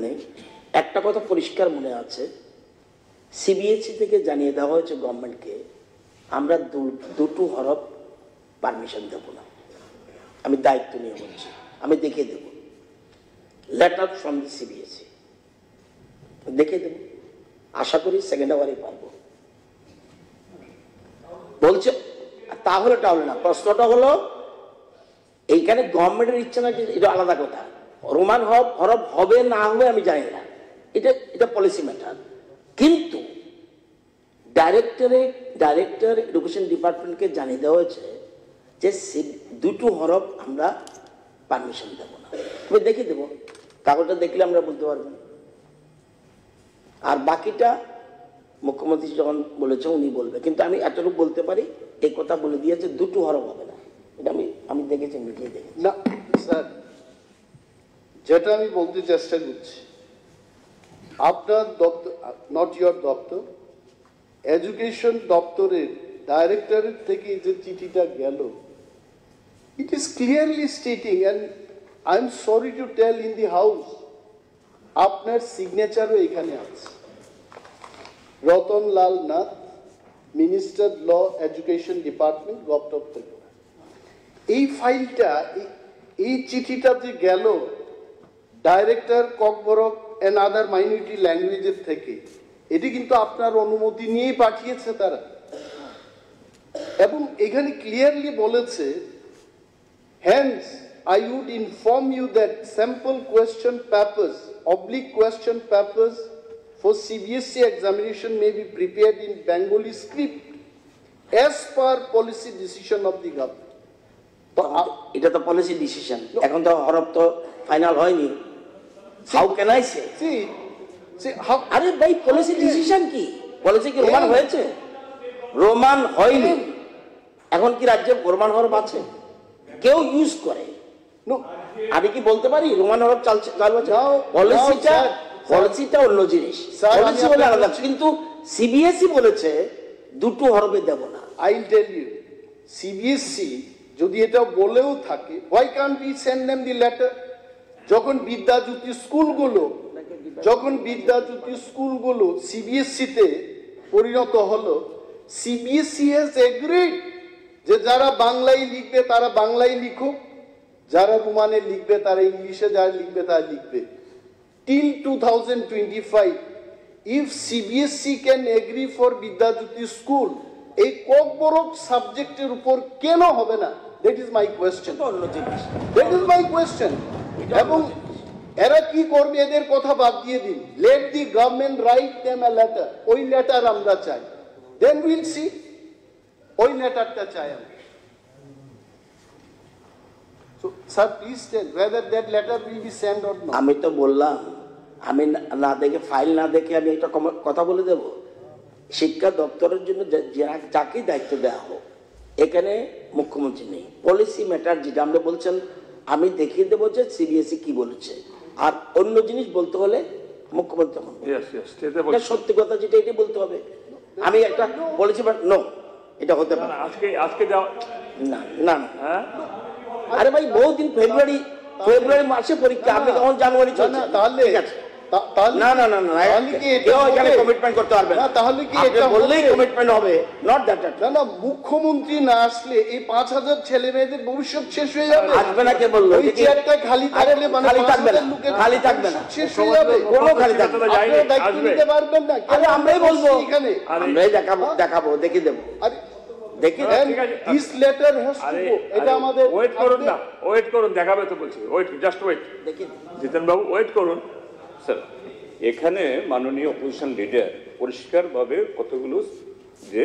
নেই। একটা কথা পরিষ্কার মনে আছে, সিবিএসই থেকে জানিয়ে দেওয়া হয়েছে গভর্নমেন্টকে, আমরা দুটো হরফ পারমিশন দেব না। আমি দায়িত্ব নিয়ে বলছি, আমি দেখিয়ে দেব, লেটার ফ্রম দি সিবিএসই দেখিয়ে দেব। আশা করি সেকেন্ড আওয়ারই পারবো। বলছে তাহলে না, প্রশ্নটা হলো এইখানে গভর্নমেন্টের ইচ্ছা না, এটা আলাদা কথা। রোমান হরফ হবে না হবে আমি জানি না, এটা পলিসি ম্যাটার। কিন্তু ডাইরেক্টর এডুকেশন ডিপার্টমেন্টকে জানিয়ে দেওয়া হয়েছে যে দুটো হরফ আমরা পারমিশন দেব না। আমি দেখিয়ে দেবো, কাগজটা দেখলে আমরা বলতে পারবেন। আর বাকিটা মুখ্যমন্ত্রী যখন বলেছে উনি বলবে, কিন্তু আমি এতটুকু বলতে পারি, এই কথা বলে দিয়েছে দুটো হরফ হবে না। এটা আমি দেখেছি, মিটিয়ে দেখেছি। না স্যার, যেটা আমি বলতে চেষ্টা করছি, আপনার দপ্তর, নট ইয়োর দপ্তর, এডুকেশন দপ্তরের ডাইরেক্টরের থেকে যে চিঠিটা গেল, it is clearly stating, and I am sorry to tell in the house, আপনার সিগনেচারও এখানে আছে। Ratan Lal Nath, minister, law, education department, government থেকে। এই ফাইলটা, এই চিঠিটা যে গেল director Kokborok and other minority ল্যাঙ্গুয়েজের থেকে, এটি কিন্তু আপনার অনুমতি নিয়েই পাঠিয়েছে তারা। এবং এখানে ক্লিয়ারলি বলেছে, hence I would inform you that sample question papers, oblique question papers for CBSE examination may be prepared in Bengali script as per policy decision of the government. এটা তো পলিসি ডিসিশন, এখন তো হরফ তো final হয়নি। How can I say? আরে ভাই, policy decision কি? পলিসি কি রোমান হয়েছে? রোমান হয়নি। এখন কি রাজ্যে রোমান হরফ আছে? কেউ ইউজ করে? আমি কি বলতে পারি রোমান হরফ চালু আছে? পলিসিটা অন্য জিনিস, পলিসি বলে আলাদা। কিন্তু সিবিএসই বলেছে দুটো হরফে দেব না। I will tell you, CBSE যদি এটা বলেও থাকে, why can't we send them the letter? যখন বিদ্যাজ্যোতি স্কুলগুলো সিবিএসই তে পরিণত হলো, সিবিএসই হ্যাজ এগ্রিড যে যারা বাংলায় লিখবে তারা বাংলায় লিখুক, যারা রোমানে লিখবে তারা ইংলিশে, যারা লিখবে তারা লিখবে। till 2025, if CBSE can agree for Vidyajyoti school, এই ককবরক সাবজেক্টের উপর কেন হবে না? That is my question. That is my question. এবং এরা কি করবে এদের কথা বাদ দিয়ে দিন। Let the government write them a letter. ওই লেটার আমরা চাই। Then we'll see. ওই লেটারটা চাই আমরা। So, sir, please tell whether that letter will be sent or not. আমি তো বললাম, আমি না দেখে, ফাইল না দেখে আমি একটা কথা বলে দেব। শিক্ষা দপ্তরের জন্য যাকে দায়িত্ব দেওয়া হোক, এখানে মুখ্যমন্ত্রী নেই। পলিসি ম্যাটার যেটা আমরা বলছেন, আমি দেখিয়ে দেবো যে সিবিএসই কি বলেছে। আর অন্য জিনিস বলতে হলে মুখ্যমন্ত্রী সত্যি কথা যেটা, এটাই বলতে হবে। আমি একটা বলেছি, বাট নো, এটা হতে পারে আজকে যাও না না না। আরে ভাই, বহুদিন, ফেব্রুয়ারি মাসে পরীক্ষা, আপনি তখন জানুয়ারি চলছে। তাহলে ঠিক আছে, না না না না, এখানে কমিটমেন্ট করতে পারবে না। তাহলে কি এটা বললেই কমিটমেন্ট হবে? Not that. না না, মুখ্যমন্ত্রী না আসলে এই 5000 ছেলে মেয়েদের ভবিষ্যৎ শেষ হয়ে যাবে। আসবে না কে বললো? ওই চেয়ারটা খালি থাকলে মানে খালি থাকবে না, খালি থাকবে না, শেষ হয়ে যাবে। কোনো খালি থাকবে না। আপনারা দায়িত্ব নিতে পারবেন না? কেন? আমরাই বলবো, এখানে আমরাই দেখাবো, দেখিয়ে দেবো। This letter has to go. এটা আমাদের ওয়েট করুন না, ওয়েট করুন, দেখাবে তো বলছি। Wait, just wait. জিতেন বাবু ওয়েট করুন। স্যার, এখানে মাননীয় অপোজিশন লিডার পরিষ্কারভাবে কতগুলো যে